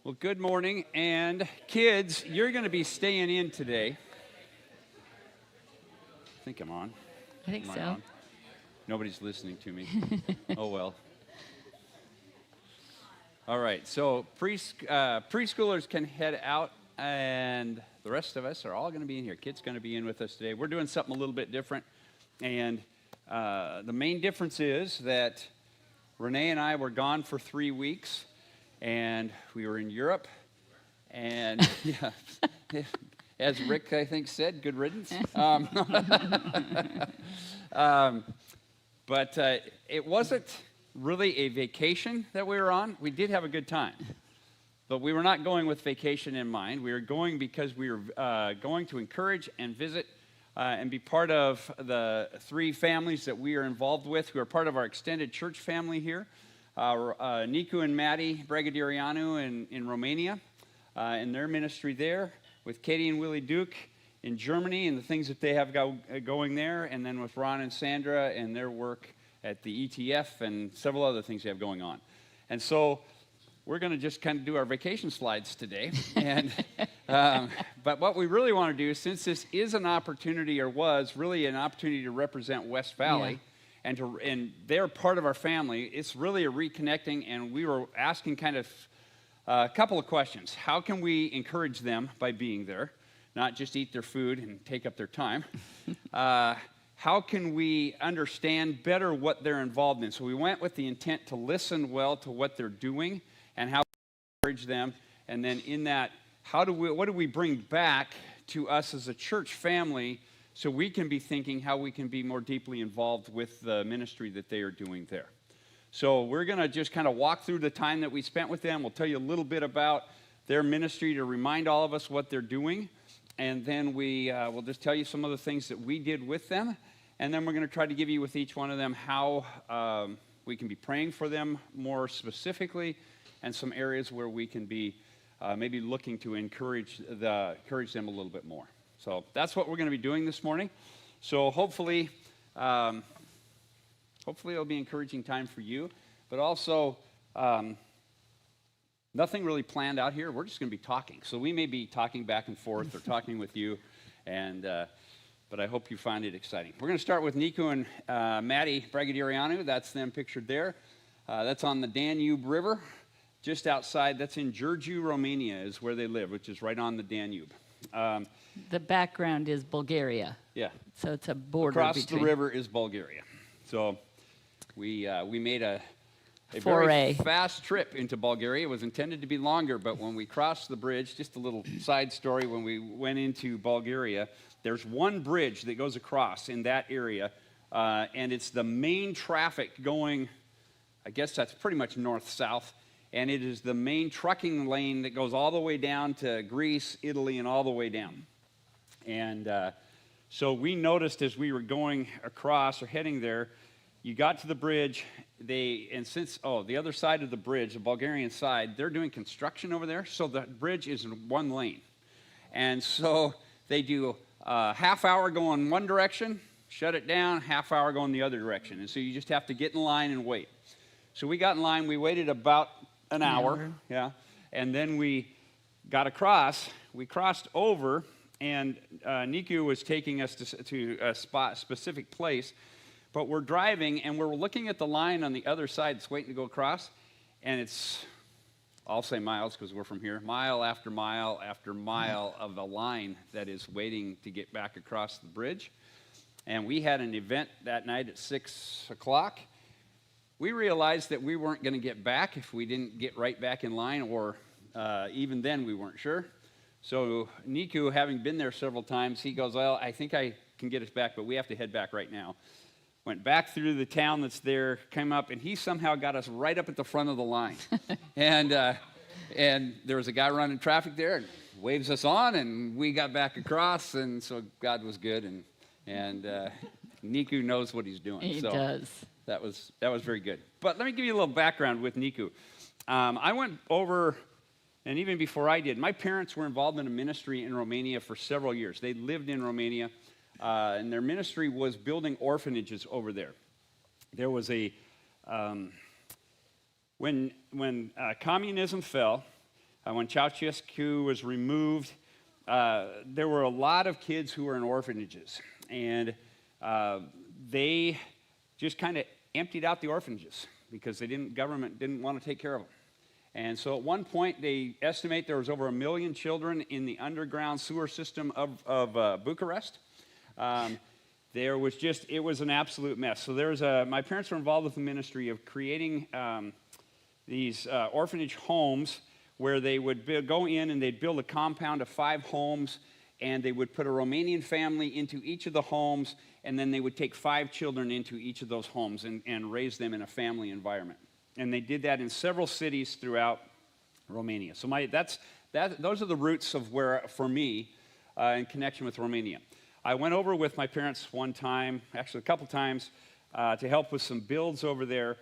Well, good morning, and kids, you're going to be staying in today. I think I'm on. I think Am I so. on? Nobody's listening to me. Oh, well. All right, so preschoolers can head out, and the rest of us are all going to be in here. Kids going to be in with us today. We're doing something a little bit different, and the main difference is that René and I were gone for 3 weeks, and we were in Europe, and yeah, as Rick, I think, said, good riddance. But it wasn't really a vacation that we were on. We did have a good time, but we were not going with vacation in mind. We were going because we were going to encourage and visit and be part of the 3 families that we are involved with, who are part of our extended church family here. Nicu and Maddie Bragadierianu in Romania, in their ministry there, with Katie and Willie Duke in Germany and the things that they have going there, and then with Ron and Sandra and their work at the ETF and several other things they have going on. And so we're going to just kind of do our vacation slides today. And but what we really want to do, since this is an opportunity, or was really an opportunity to represent West Valley, and they're part of our family, it's really a reconnecting, and we were asking kind of a couple of questions. How can we encourage them by being there, not just eat their food and take up their time? How can we understand better what they're involved in? So we went with the intent to listen well to what they're doing and how we encourage them, and then in that, what do we bring back to us as a church family, so we can be thinking how we can be more deeply involved with the ministry that they are doing there. So we're going to just kind of walk through the time that we spent with them. We'll tell you a little bit about their ministry to remind all of us what they're doing. And then we'll just tell you some of the things that we did with them. And then we're going to try to give you with each one of them how we can be praying for them more specifically, and some areas where we can be maybe looking to encourage them a little bit more. So that's what we're going to be doing this morning. So hopefully it'll be an encouraging time for you. But also, nothing really planned out here. We're just going to be talking. So we may be talking back and forth or talking with you, but I hope you find it exciting. We're going to start with Nicu and Maddie Bragadierianu. That's them pictured there. That's on the Danube River, just outside. That's in Giurgiu, Romania, is where they live, which is right on the Danube. The background is Bulgaria. Yeah. So it's a border Across the river is Bulgaria. So we made a foray. Very fast trip into Bulgaria. It was intended to be longer, but when we crossed the bridge, just a little side story, when we went into Bulgaria, there's one bridge that goes across in that area, and it's the main traffic going, I guess that's pretty much north-south, and it is the main trucking lane that goes all the way down to Greece, Italy, and all the way down. And so we noticed as we were going across or heading there, you got to the bridge, the other side of the bridge, the Bulgarian side, they're doing construction over there, so the bridge is in one lane. And so they do a half hour going one direction, shut it down, half hour going the other direction. And so you just have to get in line and wait. So we got in line, we waited about an hour, and then we got across, we crossed over, and Nicu was taking us to a specific place, but we're driving, and we're looking at the line on the other side that's waiting to go across, and it's, I'll say miles because we're from here, mile after mile after mile of the line that is waiting to get back across the bridge. And we had an event that night at 6 o'clock. We realized that we weren't going to get back if we didn't get right back in line, or even then we weren't sure. So Nicu, having been there several times, he goes, well, I think I can get us back, but we have to head back right now. Went back through the town that's there, came up, and he somehow got us right up at the front of the line. And there was a guy running traffic there, and waves us on, and we got back across, and so God was good, and Nicu knows what he's doing. He does. That was very good. But let me give you a little background with Nicu. I went over, and even before I did, my parents were involved in a ministry in Romania for several years. They lived in Romania, and their ministry was building orphanages over there. There was when communism fell, When Ceausescu was removed, there were a lot of kids who were in orphanages, and they just kind of emptied out the orphanages because government didn't want to take care of them. And so at one point, they estimate there was over 1 million children in the underground sewer system of Bucharest. It was an absolute mess. So my parents were involved with the ministry of creating these orphanage homes where they would go in and they'd build a compound of 5 homes, and they would put a Romanian family into each of the homes, and then they would take 5 children into each of those homes and raise them in a family environment. And they did that in several cities throughout Romania. So those are the roots of where, for me, in connection with Romania. I went over with my parents one time, actually a couple times, to help with some builds over there.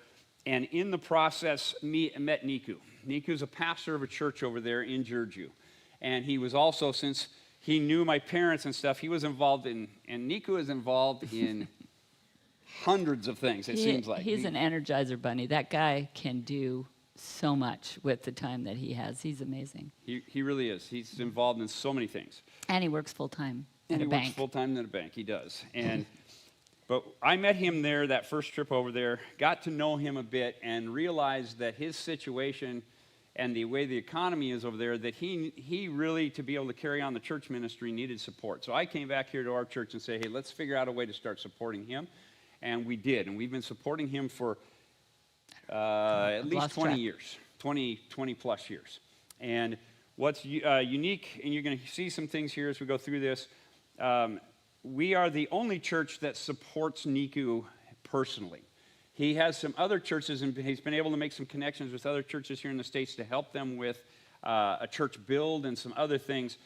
And in the process, met Nicu. Nicu's a pastor of a church over there in Giurgiu. And he was also, since he knew my parents and stuff, he was involved and Nicu is involved in hundreds of things, it seems like. He's an Energizer bunny. That guy can do so much with the time that he has. He's amazing. He really is. He's involved in so many things. And he works full-time at a bank. And he works full-time at a bank. He does. But I met him there that first trip over there, got to know him a bit, and realized that his situation and the way the economy is over there, that he really, to be able to carry on the church ministry, needed support. So I came back here to our church and said, hey, let's figure out a way to start supporting him. And we did. And we've been supporting him for at least 20 years, 20 plus years. And what's unique, and you're going to see some things here as we go through this, we are the only church that supports Nicu personally. He has some other churches, and he's been able to make some connections with other churches here in the States to help them with a church build and some other things.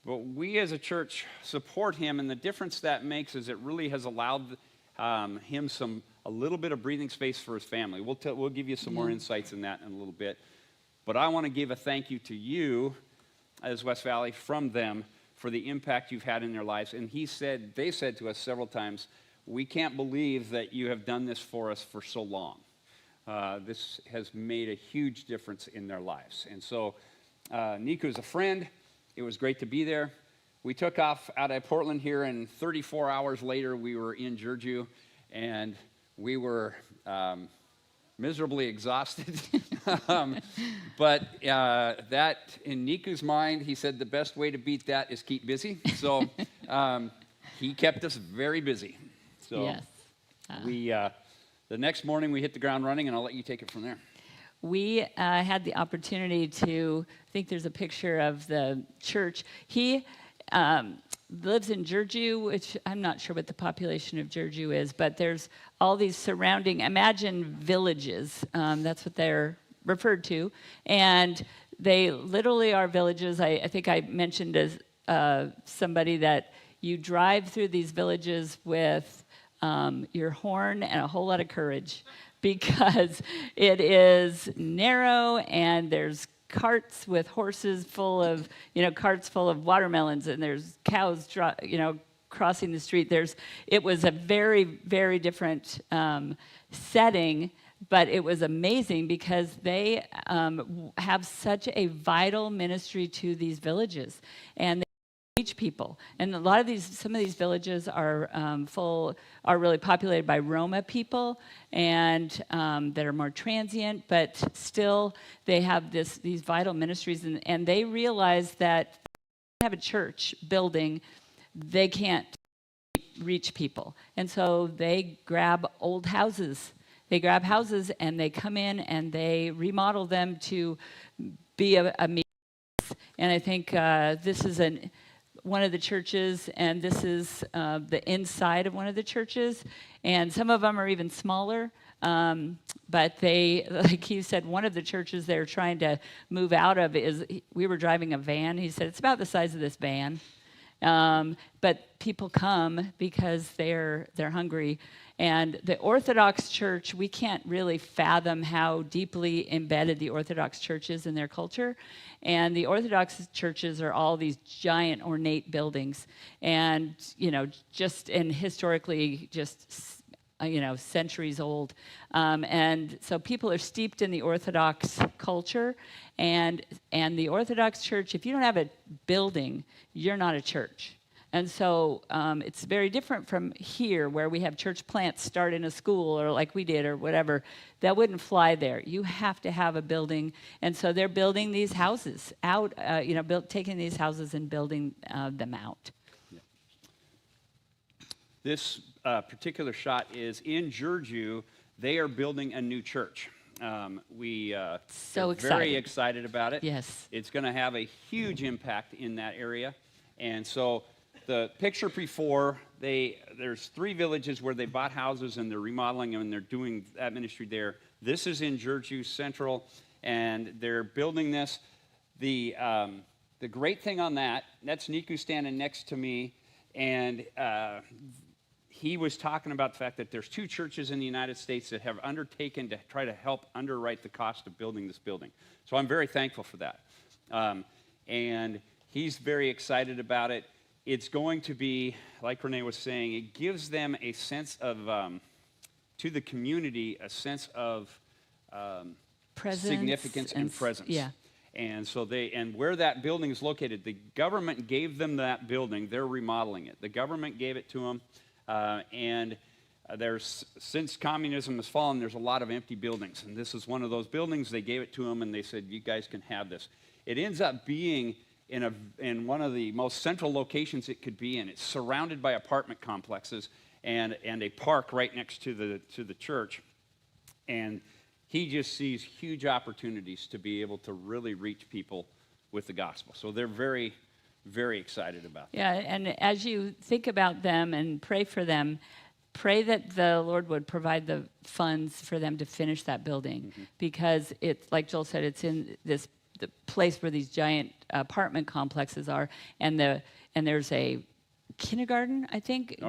But we as a church support him, and the difference that makes is it really has allowed him a little bit of breathing space for his family. We'll give you some more insights in that in a little bit. But I want to give a thank you to you as West Valley from them for the impact you've had in their lives. And they said to us several times, we can't believe that you have done this for us for so long. This has made a huge difference in their lives. And so Nicu is a friend. It was great to be there. We took off out of Portland here, and 34 hours later, we were in Giurgiu, and we were miserably exhausted. But that, in Nicu's mind, he said the best way to beat that is keep busy. So he kept us very busy. So yes. The next morning, we hit the ground running, and I'll let you take it from there. We had the opportunity to, I think there's a picture of the church. He lives in Giurgiu, which I'm not sure what the population of Giurgiu is, but there's all these surrounding, imagine villages. That's what they're referred to. And they literally are villages. I think I mentioned as somebody that you drive through these villages with your horn and a whole lot of courage, because it is narrow and there's carts with horses full of, carts full of watermelons, and there's cows, crossing the street. It was a very, very different setting, but it was amazing because they have such a vital ministry to these villages, and they reach people. And some of these villages are really populated by Roma people, and that are more transient, but still they have these vital ministries, and they realize that if they have a church building, they can't reach people. And so they grab old houses. They grab houses and they come in and they remodel them to be a meeting. And I think this is one of the churches, and this is the inside of one of the churches, and some of them are even smaller, but they, like he said, one of the churches they're trying to move out of we were driving a van, he said, it's about the size of this van, but people come because they're hungry. And the Orthodox Church, we can't really fathom how deeply embedded the Orthodox Church is in their culture. And the Orthodox churches are all these giant ornate buildings. And, just historically, just centuries old. And so people are steeped in the Orthodox culture. And the Orthodox Church, if you don't have a building, you're not a church. And so it's very different from here, where we have church plants start in a school or like we did or whatever. That wouldn't fly there. You have to have a building. And so they're building these houses out, taking these houses and building them out. Yeah. This particular shot is in Georgia. They are building a new church. We're very excited about it. Yes. It's going to have a huge impact in that area. And so the picture before, there's 3 villages where they bought houses and they're remodeling them and they're doing that ministry there. This is in Georgia Central, and they're building this. The great thing on that's Niku standing next to me, and he was talking about the fact that there's 2 churches in the United States that have undertaken to try to help underwrite the cost of building this building. So I'm very thankful for that. And he's very excited about it. It's going to be, like René was saying, it gives them a sense of, to the community, a sense of significance and presence. Yeah. And so and where that building is located, the government gave them that building. They're remodeling it. The government gave it to them. Since communism has fallen, there's a lot of empty buildings. And this is one of those buildings. They gave it to them, and they said, you guys can have this. It ends up being in one of the most central locations it could be in. It's surrounded by apartment complexes and a park right next to the church. And he just sees huge opportunities to be able to really reach people with the gospel. So they're very, very excited about that. Yeah, and as you think about them and pray for them, pray that the Lord would provide the funds for them to finish that building. Because it's, like Joel said, it's in the place where these giant apartment complexes are, and there's a kindergarten, I think,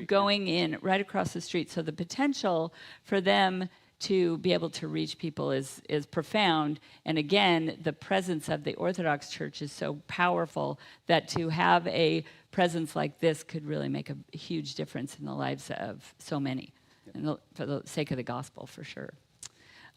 going in right across the street. So the potential for them to be able to reach people is profound. And again, the presence of the Orthodox Church is so powerful that to have a presence like this could really make a huge difference in the lives of so many, and for the sake of the gospel, for sure.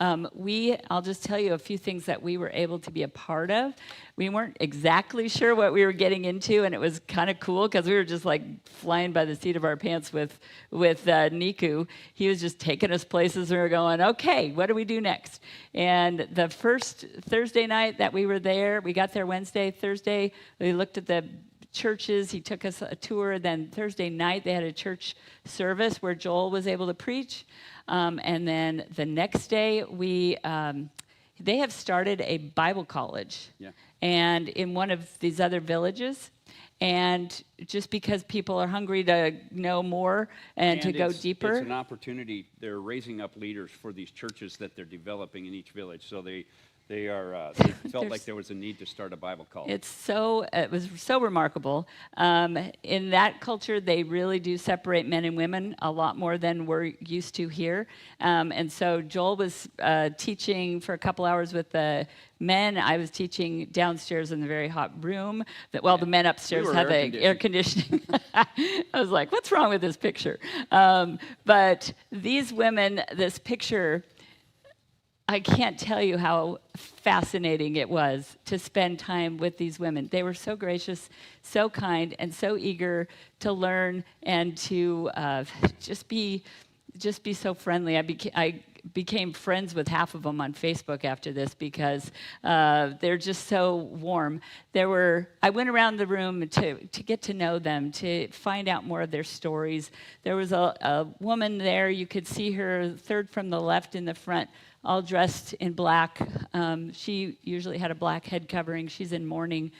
I'll just tell you a few things that we were able to be a part of. We weren't exactly sure what we were getting into, and it was kind of cool because we were just like flying by the seat of our pants with Niku. He was just taking us places, and we were going, okay, what do we do next? And the first Thursday night that we were there, we got there Wednesday, Thursday, we looked at the churches. He took us a tour. Then Thursday night, they had a church service where Joel was able to preach. And then the next day, they have started a Bible college, and in one of these other villages. And just because people are hungry to know more and to go deeper, it's an opportunity. They're raising up leaders for these churches that they're developing in each village. So they felt like there was a need to start a Bible college. It was so remarkable. In that culture, they really do separate men and women a lot more than we're used to here. And so Joel was teaching for a couple hours with the men. I was teaching downstairs in the very hot room. The men upstairs had the air conditioning. I was like, what's wrong with this picture? But these women, this picture, I can't tell you how fascinating it was to spend time with these women. They were so gracious, so kind, and so eager to learn and to just be so friendly. I became friends with half of them on Facebook after this because they're just so warm. I went around the room to get to know them, to find out more of their stories. There was a woman there. You could see her third from the left in the front, all dressed in black. She usually had a black head covering. She's in mourning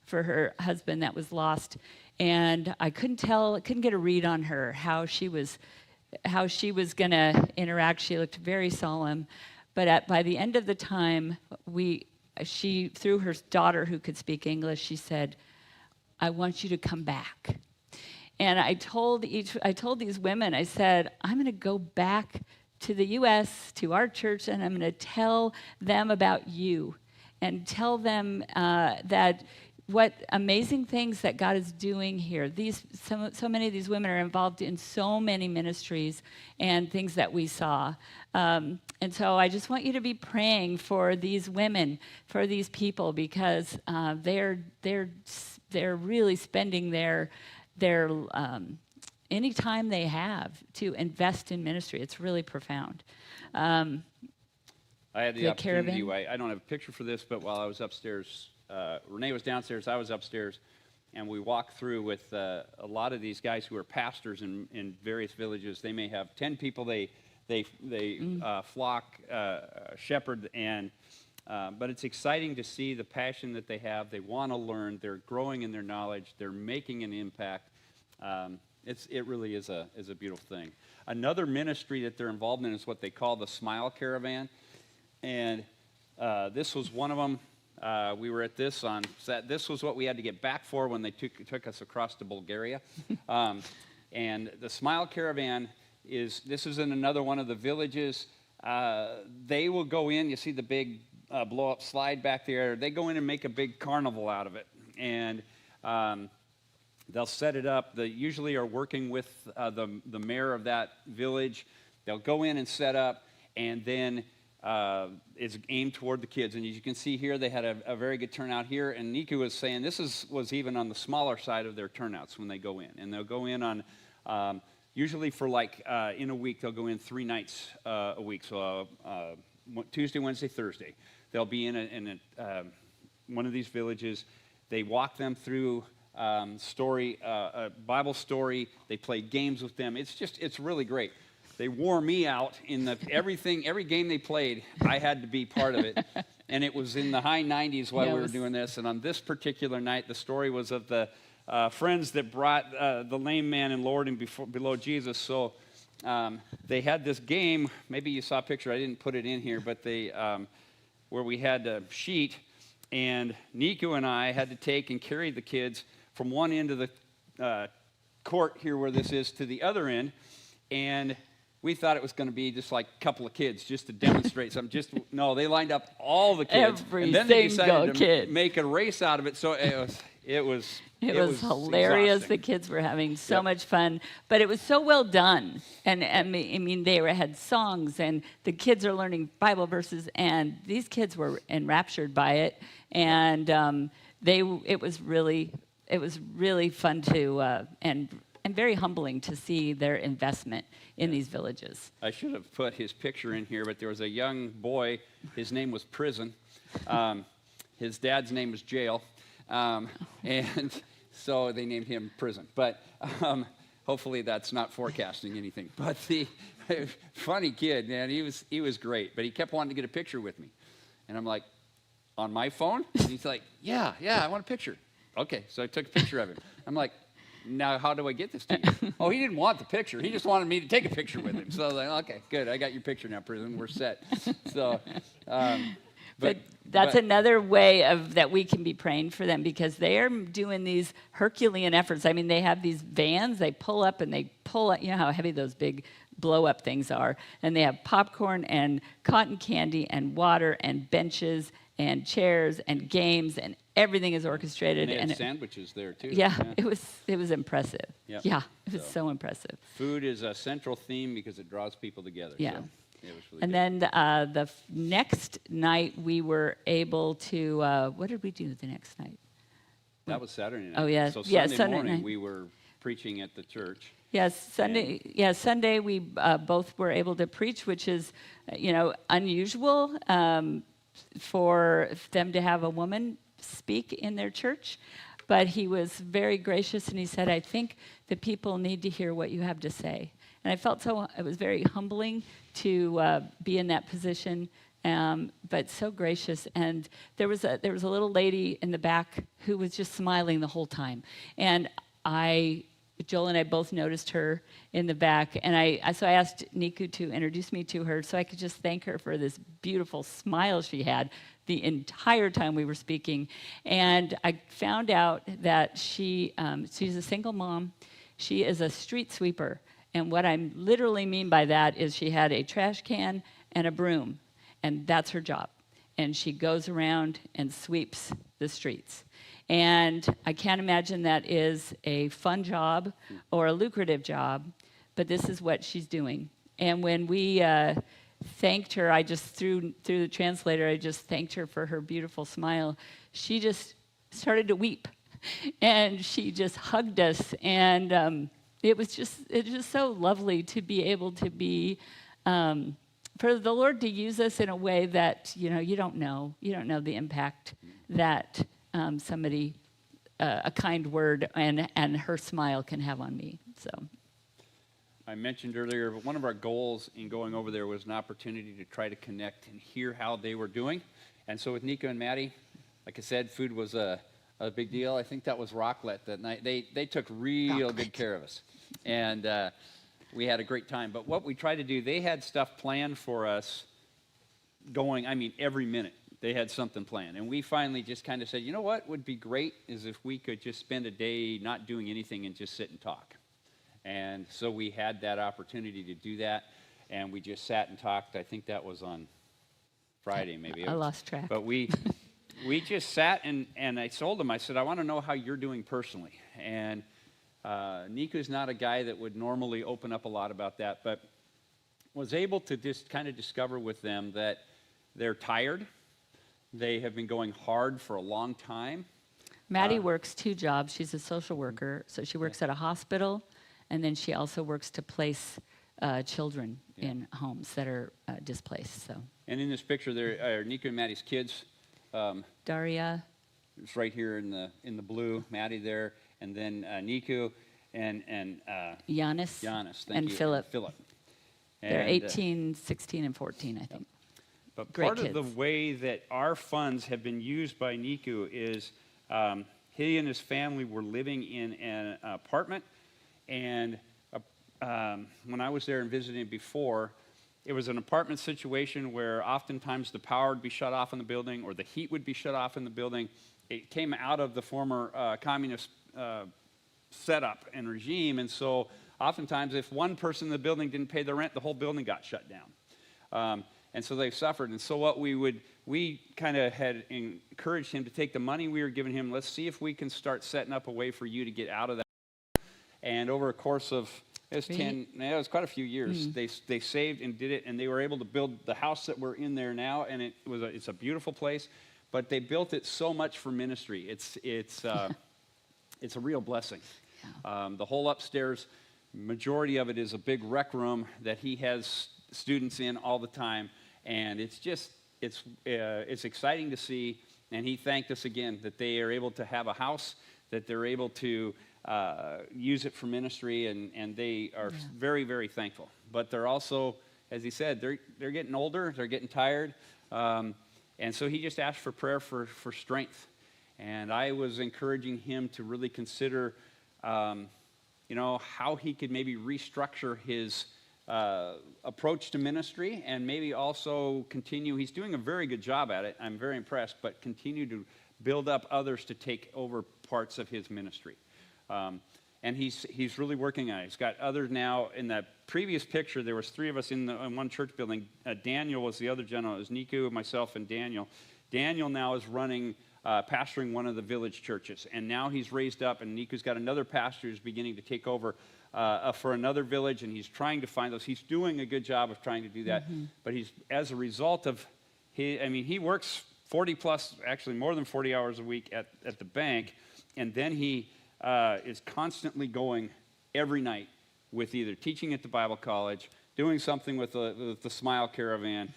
for her husband that was lost. And I couldn't get a read on her, how she was going to interact. She looked very solemn. But by the end of the time, she, through her daughter who could speak English, she said, I want you to come back. And I told these women, I said, I'm going to go back to the U.S., to our church, and I'm going to tell them about you and tell them that what amazing things that God is doing here. So many of these women are involved in so many ministries and things that we saw. And so I just want you to be praying for these women, for these people, because they're really spending their any time they have to invest in ministry. It's really profound. I had the opportunity. caravan? I don't have a picture for this, but while I was upstairs, René was downstairs, I was upstairs, and we walked through with a lot of these guys who are pastors in various villages. They may have 10 people. They flock, shepherd, but it's exciting to see the passion that they have. They want to learn. They're growing in their knowledge. They're making an impact. It really is a beautiful thing. Another ministry that they're involved in is what they call the Smile Caravan, and this was one of them. We were at this on set. This was what we had to get back for when they took us across to Bulgaria. And the Smile Caravan this is in another one of the villages. They will go in. You see the big blow-up slide back there. They go in and make a big carnival out of it. And they'll set it up. They usually are working with the mayor of that village. They'll go in and set up, and then it's aimed toward the kids. And as you can see here, they had a very good turnout here. And Niku was saying this was even on the smaller side of their turnouts when they go in. And they'll go in on, usually for in a week, they'll go in 3 nights a week. So Tuesday, Wednesday, Thursday. They'll be in one of these villages. They walk them through a Bible story. They play games with them. It's really great. They wore me out in every game they played. I had to be part of it, and it was in the high 90s while we were doing this. And on this particular night, the story was of the friends that brought the lame man and lowered him below Jesus. So they had this game. Maybe you saw a picture. I didn't put it in here, but where we had a sheet, and Niku and I had to take and carry the kids from one end of the court here where this is to the other end, and we thought it was going to be just like a couple of kids just to demonstrate something. No, they lined up all the kids, and then they decided to make a race out of it. So it was hilarious. Exhausting. The kids were having so much fun, but it was so well done. And I mean, they had songs, and the kids are learning Bible verses, and these kids were enraptured by it. And it was really fun to and very humbling to see their investment in these villages. I should have put his picture in here, but there was a young boy. His name was Prison. His dad's name was Jail. And so they named him Prison. But hopefully that's not forecasting anything. But the funny kid, man, he was great. But he kept wanting to get a picture with me. And I'm like, on my phone? And he's like, yeah, I want a picture. Okay, so I took a picture of him. I'm like, now how do I get this to you? Oh, he didn't want the picture. He just wanted me to take a picture with him. So I was like, okay, good. I got your picture now, Prison. We're set. So, but that's another way that we can be praying for them, because they are doing these Herculean efforts. I mean, they have these vans. They pull up and they pull up. You know how heavy those big blow-up things are. And they have popcorn and cotton candy and water and benches and chairs and games, and everything is orchestrated. And they had sandwiches there too. Yeah, it was impressive. Yep. Yeah, it was so impressive. Food is a central theme because it draws people together. Yeah. So it was really and good. Then the next night we were able to. What did we do the next night? That was Saturday night. Oh yeah, So Sunday morning night. we were preaching at the church. Yes, Sunday we both were able to preach, which is, unusual for them to have a woman speak in their church. But he was very gracious, and he said, I think the people need to hear what you have to say. And I felt it was very humbling to be in that position, but so gracious. And there was a little lady in the back who was just smiling the whole time. And Joel and I both noticed her in the back, and so I asked Niku to introduce me to her so I could just thank her for this beautiful smile she had the entire time we were speaking. And I found out that she's a single mom. She is a street sweeper, and what I literally mean by that is she had a trash can and a broom, and that's her job. and she goes around and sweeps the streets. And I can't imagine that is a fun job or a lucrative job, but this is what she's doing. And when we thanked her, I just, through the translator, I just thanked her for her beautiful smile. She just started to weep, and she just hugged us. And it was just so lovely to be able to be, for the Lord to use us in a way that, you don't know the impact that somebody, a kind word and her smile can have on me. So I mentioned earlier, but one of our goals in going over there was an opportunity to try to connect and hear how they were doing. And so with Nico and Maddie, like I said, food was a big deal. I think that was raclette that night. They took real good care of us. And we had a great time. But what we tried to do, they had stuff planned for us every minute. They had something planned. And we finally just kind of said, you know what would be great is if we could just spend a day not doing anything and just sit and talk. And so we had that opportunity to do that, and we just sat and talked. I think that was on Friday, maybe. I lost track. But we just sat, and I told them, I said, I want to know how you're doing personally. And Niku's not a guy that would normally open up a lot about that, but was able to just kind of discover with them that they're tired. They have been going hard for a long time. Maddie works 2 jobs. She's a social worker, so she works at a hospital, and then she also works to place children in homes that are displaced. So. And in this picture, there are Nico and Maddie's kids. Daria. It's right here in the blue. Maddie there, and then Nico and Giannis. Thank you. Philip. And, they're 18, 16, and 14, I think. But Great part kids. of the way that our funds have been used by Nico is he and his family were living in an apartment. And when I was there and visiting before, it was an apartment situation where oftentimes the power would be shut off in the building or the heat would be shut off in the building. It came out of the former communist setup and regime. And so oftentimes if one person in the building didn't pay the rent, the whole building got shut down. And so they suffered. And so we kind of had encouraged him to take the money we were giving him. Let's see if we can start setting up a way for you to get out of that. And over a course of, it was quite a few years, they saved and did it, and they were able to build the house that we're in there now, and it's a beautiful place, but they built it so much for ministry. It's a real blessing. Yeah. The whole upstairs, majority of it is a big rec room that he has students in all the time, and it's exciting to see, and he thanked us again that they are able to have a house, that they're able to use it for ministry, and they are very, very thankful. But they're also, as he said, they're getting older, they're getting tired, and so he just asked for prayer for strength. And I was encouraging him to really consider, how he could maybe restructure his approach to ministry, and maybe also continue. He's doing a very good job at it. I'm very impressed, but continue to build up others to take over parts of his ministry. And he's really working on it. He's got others now. In that previous picture, there was 3 of us in one church building. Daniel was the other gentleman. It was Nico, myself, and Daniel. Daniel now is pastoring one of the village churches. And now he's raised up, and Nico's got another pastor who's beginning to take over for another village, and he's trying to find those. He's doing a good job of trying to do that. Mm-hmm. But as a result of, he works 40 plus, actually more than 40 hours a week at the bank, and then he is constantly going every night with either teaching at the Bible college, doing something with the Smile Caravan,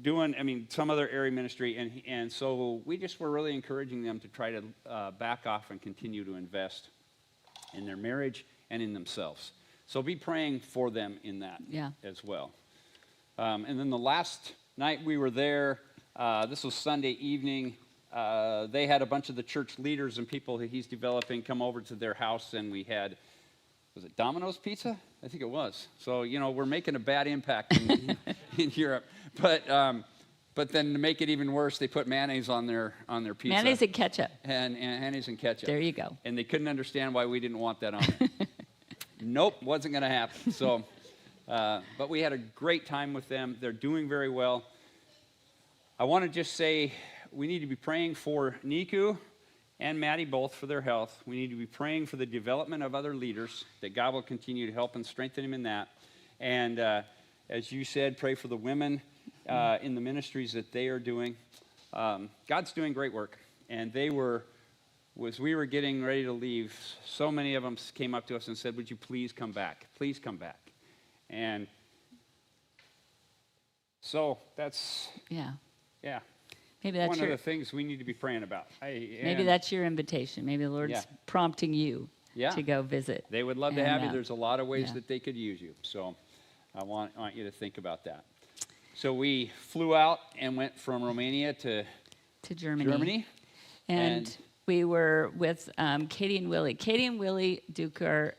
doing some other area ministry, and so we just were really encouraging them to try to back off and continue to invest in their marriage and in themselves. So be praying for them in that as well. And then the last night we were there, this was Sunday evening. They had a bunch of the church leaders and people that he's developing come over to their house, and we had, was it Domino's Pizza? I think it was. So, we're making a bad impact in Europe. But then to make it even worse, they put mayonnaise on their pizza. Mayonnaise and ketchup. And mayonnaise and ketchup. There you go. And they couldn't understand why we didn't want that on there. Nope, wasn't going to happen. So, but we had a great time with them. They're doing very well. I want to just say we need to be praying for Niku and Maddie both for their health. We need to be praying for the development of other leaders, that God will continue to help and strengthen him in that. And as you said, pray for the women in the ministries that they are doing. God's doing great work. And as we were getting ready to leave, so many of them came up to us and said, would you please come back? Please come back. And so that's, Yeah. yeah, Maybe that's one of the things we need to be praying about. maybe that's your invitation. Maybe the Lord's prompting you to go visit. They would love to have you. There's a lot of ways yeah. that they could use you. So I want you to think about that. So we flew out and went from Romania to Germany. And we were with Katie and Willie. Katie and Willie Duke are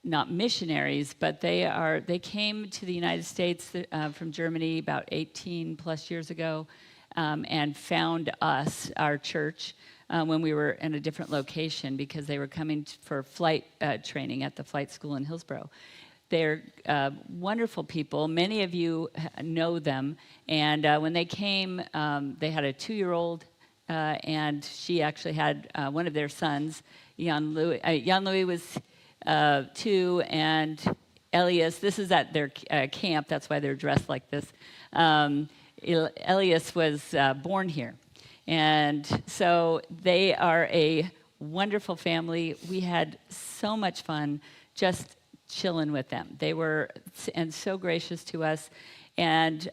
not missionaries, but they came to the United States from Germany about 18 plus years ago and found us, our church, when we were in a different location because they were coming for flight training at the flight school in Hillsborough. They're wonderful people. Many of you know them. And when they came, they had a 2-year-old, and she actually had one of their sons, Jan Louis. Jan Louis was 2, and Elias, this is at their camp, that's why they're dressed like this. Elias was born here. And so they are a wonderful family. We had so much fun just chilling with them. They were so gracious to us, and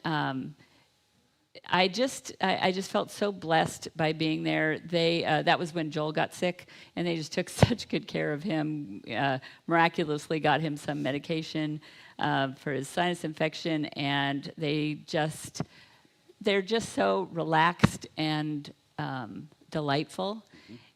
I just felt so blessed by being there. That was when Joel got sick, and they just took such good care of him. Miraculously, got him some medication for his sinus infection, and they're just so relaxed and delightful.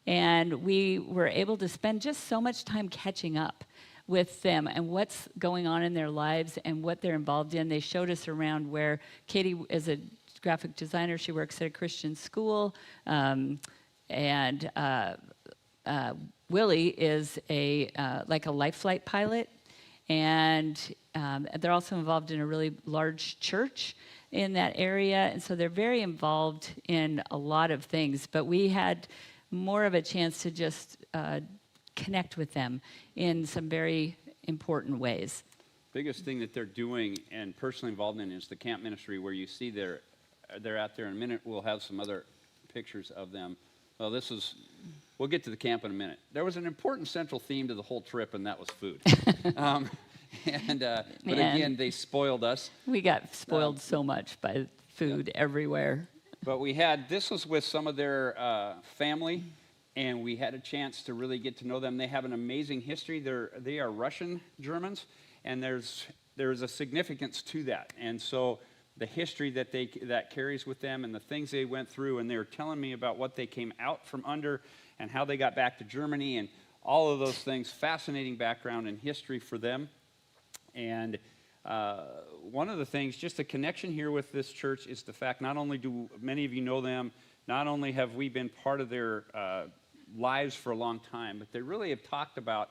And we were able to spend just so much time catching up with them and what's going on in their lives and what they're involved in. They showed us around where Katie is a graphic designer. She works at a Christian school. And Willie is like a life flight pilot. And they're also involved in a really large church in that area. And so they're very involved in a lot of things. But we had more of a chance to just connect with them in some very important ways. Biggest thing that they're doing and personally involved in is the camp ministry, where you see they're out there in a minute. We'll have some other pictures of them. Well, we'll get to the camp in a minute. There was an important central theme to the whole trip, and that was food. But again, they spoiled us. We got spoiled so much by food everywhere. But this was with some of their family, and we had a chance to really get to know them. They have an amazing history. They are Russian Germans, and there's a significance to that. And so the history that carries with them and the things they went through, and they were telling me about what they came out from under and how they got back to Germany and all of those things. Fascinating background and history for them. And one of the things, just the connection here with this church, is the fact not only do many of you know them, not only have we been part of their lives for a long time, but they really have talked about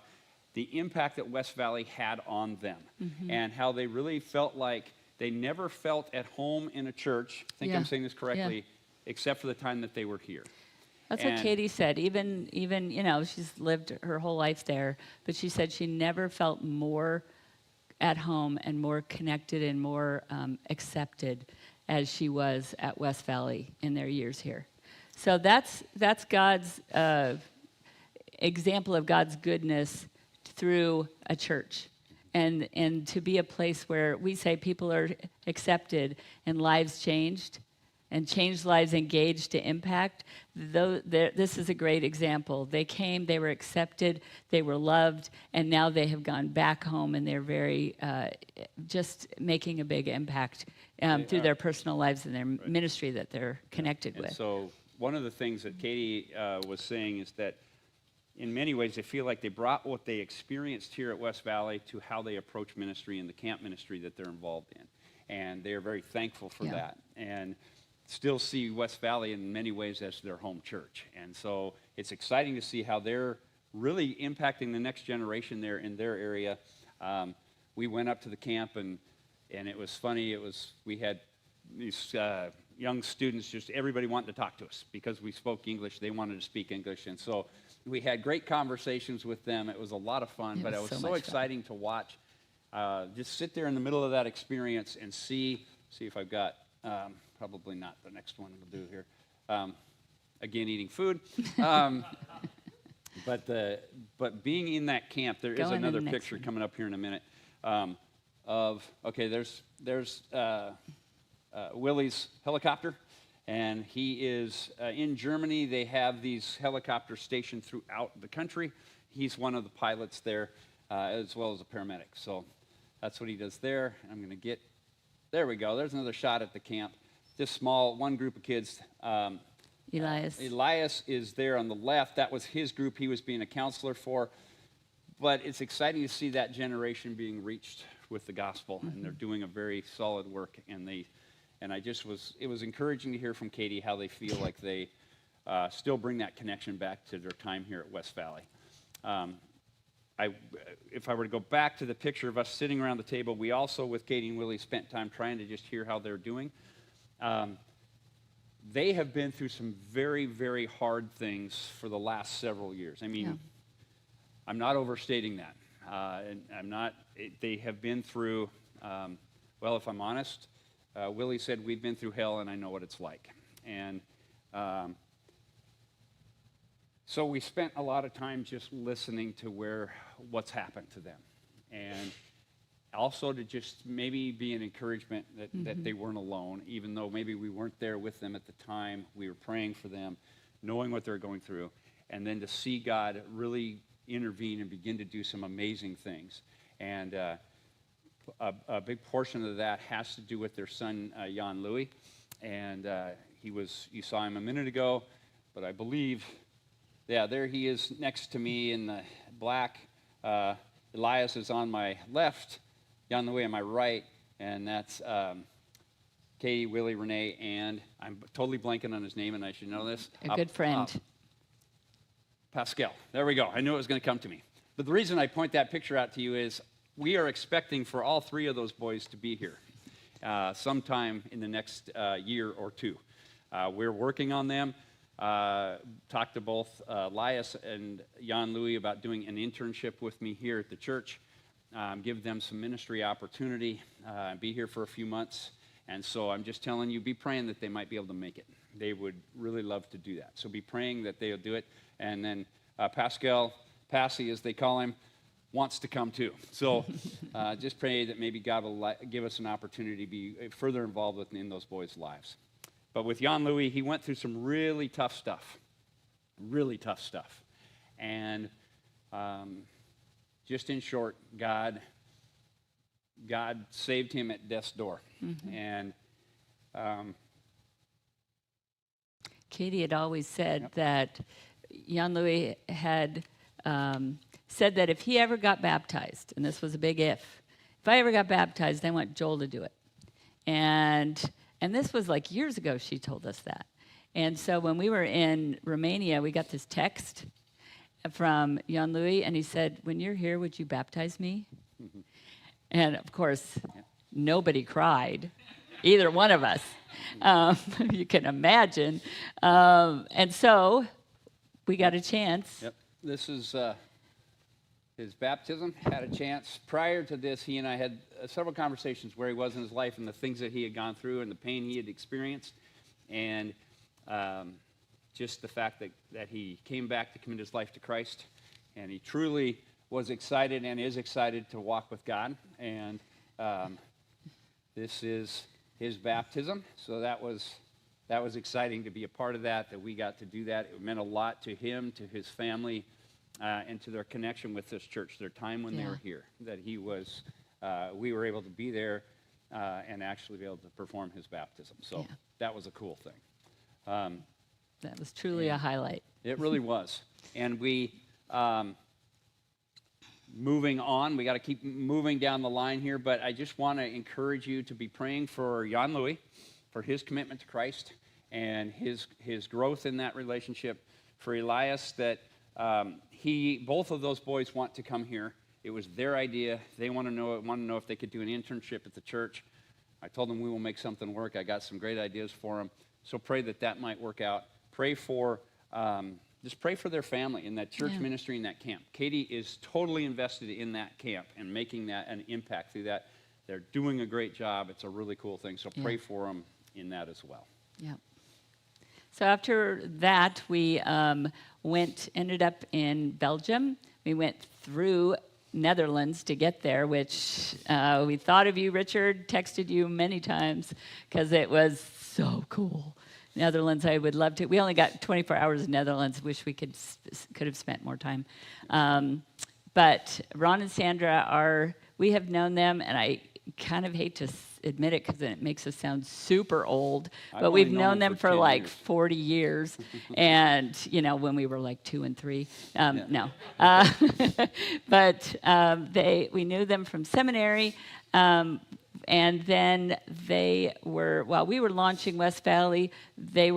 the impact that West Valley had on them, and how they really felt like they never felt at home in a church, I think I'm saying this correctly, except for the time that they were here. That's what Katie said. Even she's lived her whole life there, but she said she never felt more at home and more connected and more accepted as she was at West Valley in their years here. So that's God's example of God's goodness through a church, and to be a place where we say people are accepted and lives changed, and changed lives engaged to impact. This is a great example. They came, they were accepted, they were loved, and now they have gone back home, and they're very just making a big impact through their personal lives and their ministry that they're connected with. So one of the things that Katie was saying is that in many ways they feel like they brought what they experienced here at West Valley to how they approach ministry and the camp ministry that they're involved in. And they are very thankful for that. And still see West Valley in many ways as their home church. And so it's exciting to see how they're really impacting the next generation there in their area. We went up to the camp, and it was funny. We had these young students, just everybody wanted to talk to us because we spoke English. They wanted to speak English, and so we had great conversations with them. It was a lot of fun, but it was so exciting to watch. Just sit there in the middle of that experience and see if I've got, probably not the next one we'll do here. Again, eating food. But being in that camp, there is another picture coming up here in a minute there's Willie's helicopter, and he is in Germany. They have these helicopters stationed throughout the country. He's one of the pilots there, as well as a paramedic. So that's what he does there. I'm going to get, there we go. There's another shot at the camp. Just small, one group of kids. Elias is there on the left. That was his group he was being a counselor for. But it's exciting to see that generation being reached with the gospel, and they're doing a very solid work. It was encouraging to hear from Katie how they feel like they still bring that connection back to their time here at West Valley. If I were to go back to the picture of us sitting around the table, we also, with Katie and Willie, spent time trying to just hear how they're doing. They have been through some very, very hard things for the last several years. I mean, I'm not overstating that. They have been through, well, if I'm honest, Willie said, we've been through hell and I know what it's like. And so we spent a lot of time just listening to what's happened to them. And also to just maybe be an encouragement that they weren't alone, even though maybe we weren't there with them at the time. We were praying for them, knowing what they're going through, and then to see God really intervene and begin to do some amazing things. And a big portion of that has to do with their son, Jan Louis. And you saw him a minute ago, but I believe, there he is next to me in the black. Elias is on my left, Jan Louis on my right, and that's Katie, Willie, René, and I'm totally blanking on his name, and I should know this. A good friend. Pascal. There we go. I knew it was going to come to me. But the reason I point that picture out to you is we are expecting for all three of those boys to be here sometime in the next year or two. We're working on them. Talked to both Elias and Jan Louis about doing an internship with me here at the church, give them some ministry opportunity, be here for a few months. And so I'm just telling you, be praying that they might be able to make it. They would really love to do that. So be praying that they'll do it. And then Pascal, Passy as they call him, wants to come too. So just pray that maybe God will give us an opportunity to be further involved in those boys' lives. But with Jan Louis, he went through some really tough stuff. And just in short, God saved him at death's door. And Katie had always said that Jan Louis had said that if he ever got baptized, and this was a big if I ever got baptized, I want Joel to do it. And this was like years ago she told us that. And so when we were in Romania, we got this text from Jan Louis, and he said, when you're here, would you baptize me? And of course, nobody cried, either one of us. You can imagine. And so we got a chance. Yep. This is his baptism. Had a chance. Prior to this, he and I had several conversations where he was in his life and the things that he had gone through and the pain he had experienced. And just the fact that he came back to commit his life to Christ. And he truly was excited and is excited to walk with God. And this is his baptism. So that was exciting to be a part of that we got to do that. It meant a lot to him, to his family, and to their connection with this church, their time when they were here, that we were able to be there and actually be able to perform his baptism. So that was a cool thing. That was truly a highlight. It really was. And we, moving on, we got to keep moving down the line here, but I just want to encourage you to be praying for Jan Louis, for his commitment to Christ and his growth in that relationship. For Elias, that both of those boys want to come here. It was their idea. They want to know if they could do an internship at the church. I told them we will make something work. I got some great ideas for them. So pray that might work out. Pray for, just pray for their family in that church ministry in that camp. Katie is totally invested in that camp and making that an impact through that. They're doing a great job. It's a really cool thing. So pray for them in that as well. Yeah. So after that, we ended up in Belgium. We went through Netherlands to get there, which we thought of you, Richard, texted you many times because it was so cool. Netherlands, I would love to. We only got 24 hours in Netherlands. Wish we could have spent more time. But Ron and Sandra we have known them, and I kind of hate to admit it because it makes us sound super old, but we've known them for like 40 years. And, when we were like 2 and 3. No. But we knew them from seminary. And then while we were launching West Valley, the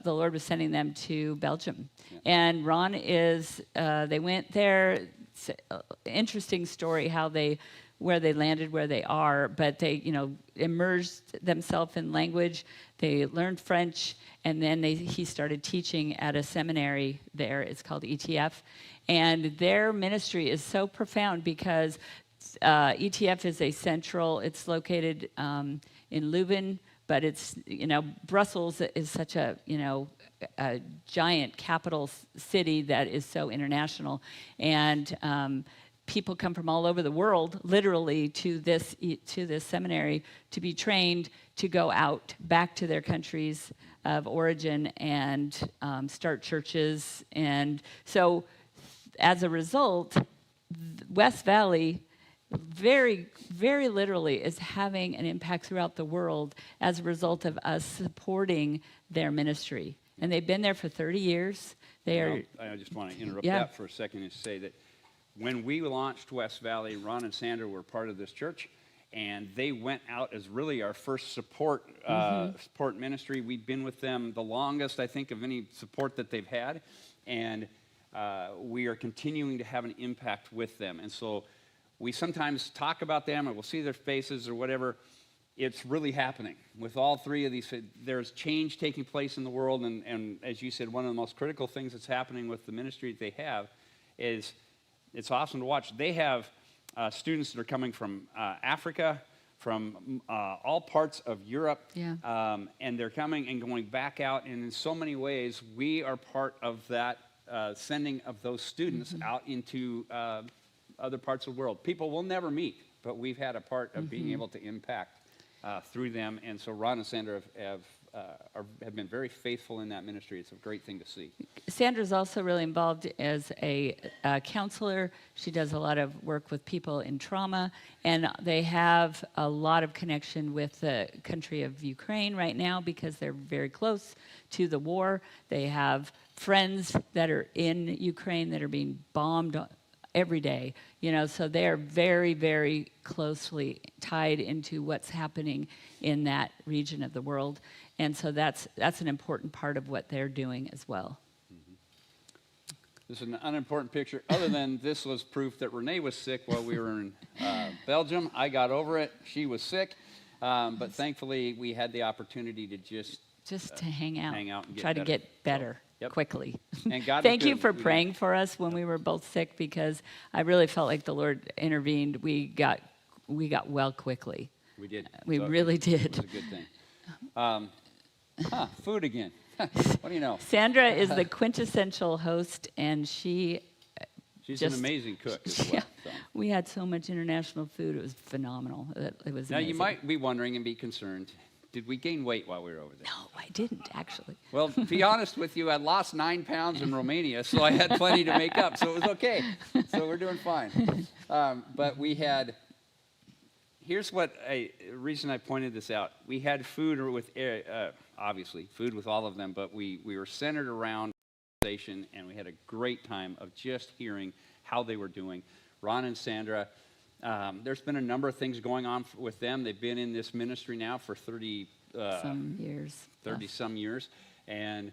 Lord was sending them to Belgium. Yeah. And Ron they went there. It's an interesting story where they landed where they are, but they, immersed themselves in language. They learned French, and then he started teaching at a seminary there. It's called ETF. And their ministry is so profound because ETF is it's located in Leuven, but it's, Brussels is such a giant capital city that is so international. And people come from all over the world, literally, to this seminary to be trained to go out back to their countries of origin and start churches. And so, as a result, West Valley very, very literally is having an impact throughout the world as a result of us supporting their ministry. And they've been there for 30 years. I just want to interrupt that for a second and say that when we launched West Valley, Ron and Sandra were part of this church, and they went out as really our first support ministry. We'd been with them the longest, I think, of any support that they've had, and we are continuing to have an impact with them. And so we sometimes talk about them, or we'll see their faces or whatever. It's really happening with all three of these. There's change taking place in the world, and as you said, one of the most critical things that's happening with the ministry that they have is it's awesome to watch. They have students that are coming from Africa, from all parts of Europe, and they're coming and going back out, and in so many ways, we are part of that sending of those students out into other parts of the world. People we'll never meet, but we've had a part of being able to impact through them, and so Ron and Sandra have been very faithful in that ministry. It's a great thing to see. Sandra's also really involved as a counselor. She does a lot of work with people in trauma, and they have a lot of connection with the country of Ukraine right now because they're very close to the war. They have friends that are in Ukraine that are being bombed every day, so they're very, very closely tied into what's happening in that region of the world. And so that's an important part of what they're doing as well. This is an unimportant picture, other than this was proof that René was sick while we were in Belgium. I got over it. She was sick, but thankfully we had the opportunity to just to hang out and try to get better. Yep. Quickly. And God Thank you for praying for us when we were both sick, because I really felt like the Lord intervened. We got well quickly. We did. We really did. It was a good thing. Food again. What do you know? Sandra is the quintessential host, and she's an amazing cook as well. So. We had so much international food. It was phenomenal. It was now, amazing. you might be wondering and be concerned, did we gain weight while we were over there? No, I didn't, actually. Well, to be honest with you, I lost 9 pounds in Romania, so I had plenty to make up, so it was okay. So we're doing fine. But we had, here's the reason I pointed this out. We had food with, obviously, food with all of them, but we were centered around conversation, and we had a great time of just hearing how they were doing. Ron and Sandra, there's been a number of things going on with them. They've been in this ministry now for 30 some years. 30-some years, and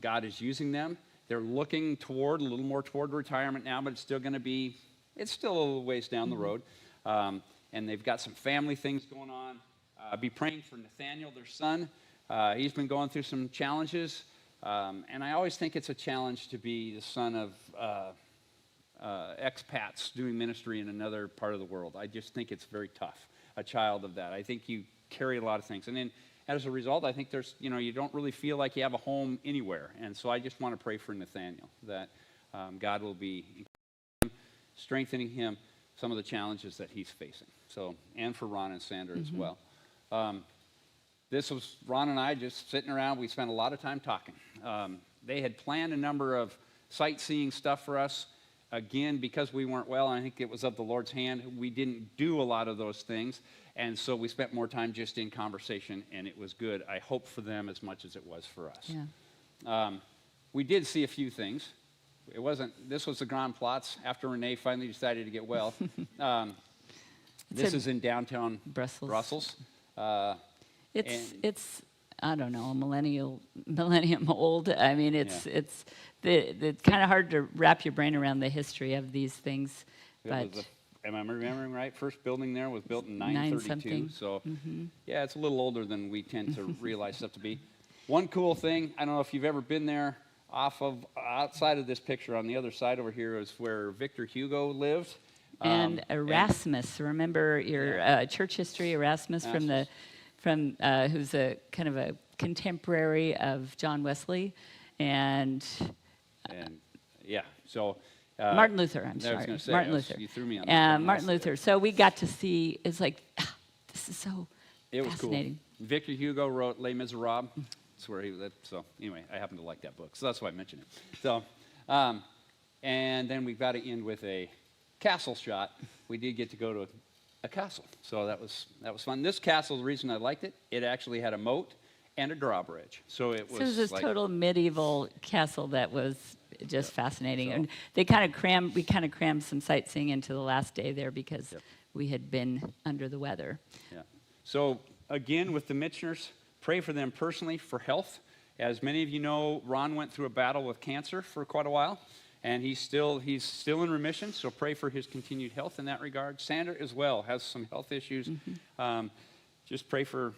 God is using them. They're looking a little more toward retirement now, but it's still a little ways down the road. and they've got some family things going on. Be praying for Nathaniel, their son. He's been going through some challenges, and I always think it's a challenge to be the son of expats doing ministry in another part of the world. I just think it's very tough, a child of that. I think you carry a lot of things. And then as a result, I think there's, you don't really feel like you have a home anywhere. And so I just want to pray for Nathaniel, that God will be strengthening him, some of the challenges that he's facing. So, and for Ron and Sandra as well. This was Ron and I just sitting around. We spent a lot of time talking. They had planned a number of sightseeing stuff for us. Again, because we weren't well, and I think it was of the Lord's hand, we didn't do a lot of those things. And so we spent more time just in conversation, and it was good. I hope for them as much as it was for us. Yeah. We did see a few things. This was the Grand Platz after René finally decided to get well. This is in downtown Brussels. It's I don't know, a millennium old. I mean, it's kind of hard to wrap your brain around the history of these things. But am I remembering right? First building there was built in 932. So yeah, it's a little older than we tend to realize stuff to be. One cool thing, I don't know if you've ever been there, outside of this picture on the other side over here is where Victor Hugo lived. And Erasmus, remember your church history, Erasmus. Who's a kind of a contemporary of John Wesley, and yeah, so Martin Luther. I'm sorry, Martin Luther. You threw me on that. Martin Luther. So we got to see. It's like this is so fascinating. Cool. Victor Hugo wrote Les Miserables. That's where he lived. So anyway, I happen to like that book, so that's why I mentioned it. So, and then we got to end with a castle shot. We did get to go to a castle, so that was fun. This castle, the reason I liked it, it actually had a moat and a drawbridge. So it was. So it was this like, total medieval castle that was just fascinating, So, and we kind of crammed some sightseeing into the last day there because we had been under the weather. Yeah. So again, with the Mitchners, pray for them personally for health. As many of you know, Ron went through a battle with cancer for quite a while. And he's still in remission, so pray for his continued health in that regard. Sandra as well has some health issues. Just pray for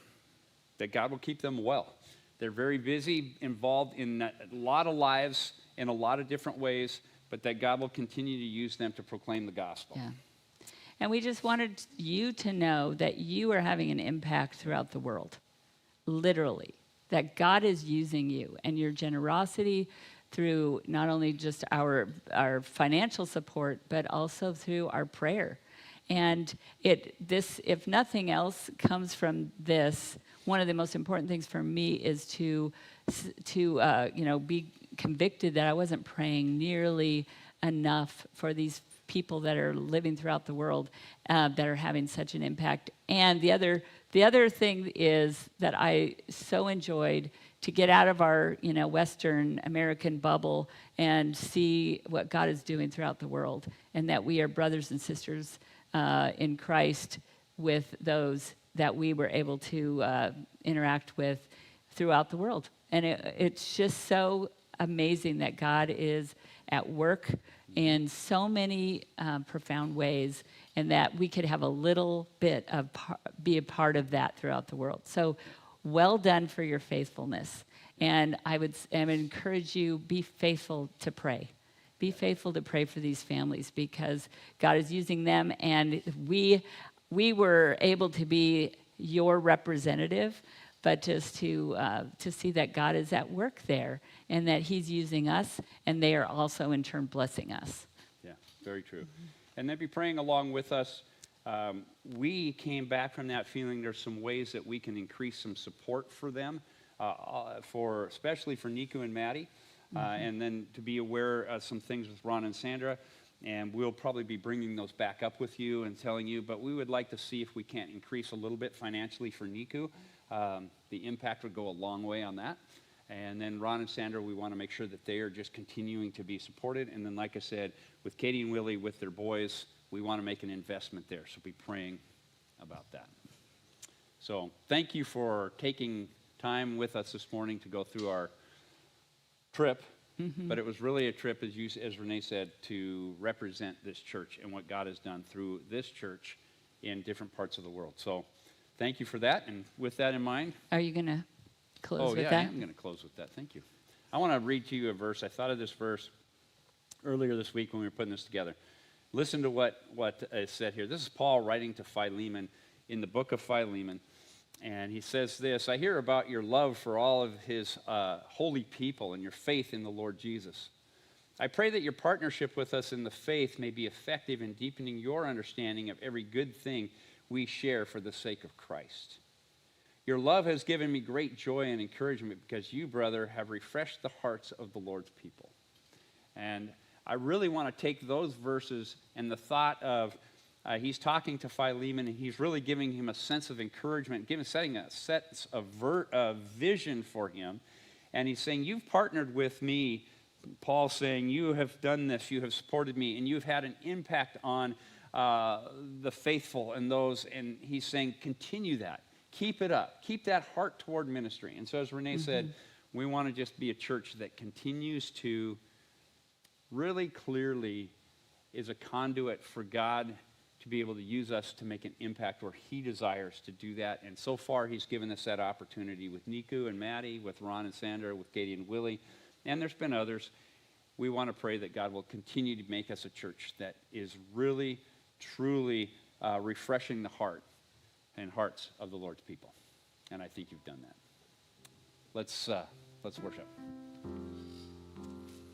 that God will keep them well. They're very busy, involved in a lot of lives in a lot of different ways, but that God will continue to use them to proclaim the gospel. Yeah. And we just wanted you to know that you are having an impact throughout the world, literally, that God is using you and your generosity through not only just our financial support, but also through our prayer. And this, if nothing else comes from this, one of the most important things for me is to be convicted that I wasn't praying nearly enough for these people that are living throughout the world that are having such an impact. And the other thing is that I so enjoyed to get out of our, Western American bubble and see what God is doing throughout the world, and that we are brothers and sisters in Christ with those that we were able to interact with throughout the world. And it's just so amazing that God is at work in so many profound ways, and that we could have a little bit of be a part of that throughout the world. So well done for your faithfulness. And I would encourage you, be faithful to pray. Be faithful to pray for these families, because God is using them, and we were able to be your representative, but just to see that God is at work there, and that he's using us, and they are also in turn blessing us. Yeah, very true. And then be praying along with us. We came back from that feeling there's some ways that we can increase some support for them, especially for Niku and Maddie, and then to be aware of some things with Ron and Sandra. And we'll probably be bringing those back up with you and telling you, but we would like to see if we can't increase a little bit financially for Niku. The impact would go a long way on that. And then Ron and Sandra, we want to make sure that they are just continuing to be supported. And then, like I said, with Katie and Willie, with their boys, we want to make an investment there. So be praying about that. So thank you for taking time with us this morning to go through our trip. But it was really a trip, as Renee said, to represent this church and what God has done through this church in different parts of the world. So thank you for that. And with that in mind, Are you going to close with I that? am going to close with that. Thank you. I want to read to you a verse. I thought of this verse earlier this week when we were putting this together. Listen to what is said here. This is Paul writing to Philemon in the book of Philemon. And he says this, I hear about your love for all of his holy people and your faith in the Lord Jesus. I pray that your partnership with us in the faith may be effective in deepening your understanding of every good thing we share for the sake of Christ. Your love has given me great joy and encouragement because you, brother, have refreshed the hearts of the Lord's people. And I really want to take those verses and the thought of he's talking to Philemon, and he's really giving him a sense of encouragement, setting a sense of vision for him. And he's saying, you've partnered with me. Paul's saying, you have done this, you have supported me, and you've had an impact on the faithful and those. And he's saying, continue that. Keep it up. Keep that heart toward ministry. And so as René said, we want to just be a church that continues to really clearly is a conduit for God to be able to use us to make an impact where he desires to do that. And so far, he's given us that opportunity with Niku and Maddie, with Ron and Sandra, with Katie and Willie, and there's been others. We want to pray that God will continue to make us a church that is really, truly refreshing the heart and hearts of the Lord's people. And I think you've done that. Let's worship.